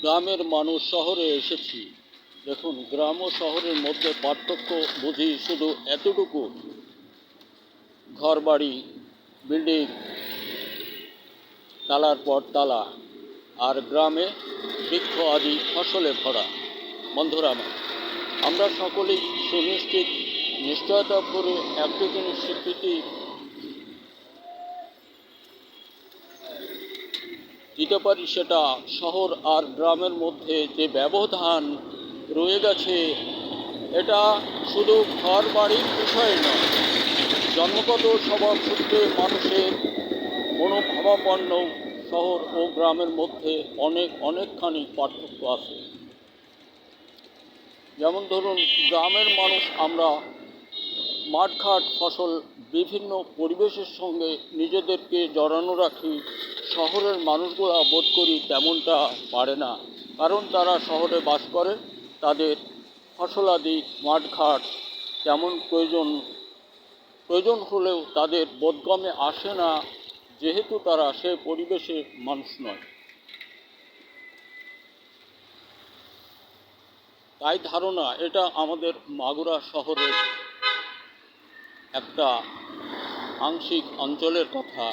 গ্রামের মানুষ শহরে এসেছি। দেখুন, গ্রাম ও শহরের মধ্যে পার্থক্য বুঝি শুধু এতটুকু, ঘরবাড়ি, বিল্ডিং, তালার পর তালা, আর গ্রামে বৃক্ষ আদি ফসলে ভরা। বন্ধুরা আমার, আমরা সকলেই সুনিশ্চিত নিশ্চয়তা করে একটি জিনিস স্বীকৃতি দিতে পারি, সেটা শহর আর গ্রামের মধ্যে যে ব্যবধান রয়ে গেছে, এটা শুধু ঘর বাড়ির বিষয় নয়, জন্মগত স্বভাব সূত্রে মানুষের মনোভাবাপন্ন শহর ও গ্রামের মধ্যে অনেকখানি পার্থক্য আছে। যেমন ধরুন, গ্রামের মানুষ আমরা মাঠঘাট, ফসল, বিভিন্ন পরিবেশের সঙ্গে নিজেদেরকে জড়ানো রাখি। শহরের মানুষগুলো বোধ করি তেমনটা পারে না, কারণ তারা শহরে বাস করে। তাদের ফসলাদি, মাঠঘাট তেমন প্রয়োজন হলেও তাদের বোধগম্যে আসে না, যেহেতু তারা সে পরিবেশে মানুষ নয়। তাই ধারণা এটা আমাদের মাগুরা শহরের একটা আংশিক অঞ্চলের কথা।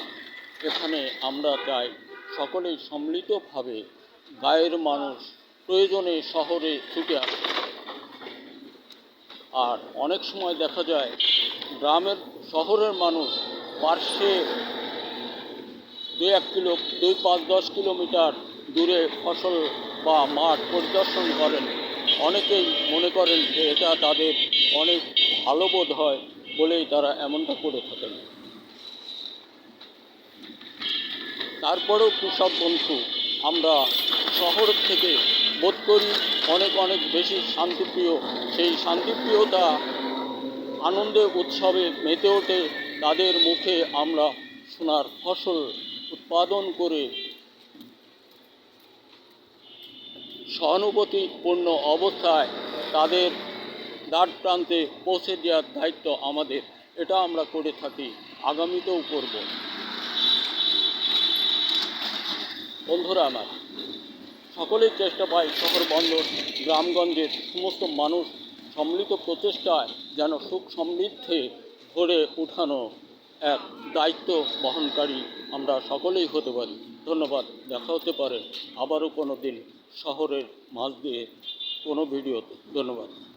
এখানে আমরা চাই সকলেই সম্মিলিতভাবে গাঁয়ের মানুষ প্রয়োজনে শহরে ছুটে আসে। আর অনেক সময় দেখা যায় শহরের মানুষ পার্শ্বে 2-5-10 কিলোমিটার দূরে ফসল বা মাঠ পরিদর্শন করেন। অনেকেই মনে করেন যে এটা তাদের অনেক ভালো বোধ হয় বলেই তারা এমনটা করে থাকেন। তারপরেও কৃষক বন্ধু, আমরা শহর থেকে বোধ করি অনেক বেশি শান্তিপ্রিয়। সেই শান্তিপ্রিয়তা আনন্দে উৎসবে মেতে ওঠে তাদের মুখে। আমরা সোনার ফসল উৎপাদন করে সহানুভূতিপূর্ণ অবস্থায় তাদের দ্বার প্রান্তে পৌঁছে দেওয়ার দায়িত্ব আমাদের। এটা আমরা করে থাকি, আগামীতেও করব। বন্ধুরা আমার, সকলেই চেষ্টা পায় শহর বন্দর গ্রামগঞ্জের সমস্ত মানুষ সম্মিলিত প্রচেষ্টায় যেন সুখ সমৃদ্ধে ভরে উঠানো এক দায়িত্ব বহনকারী আমরা সকলেই হতে পারি। ধন্যবাদ। দেখা হতে পারে আবারও কোনো দিন শহরের মাঝ দিয়ে কোনো ভিডিওতে। ধন্যবাদ।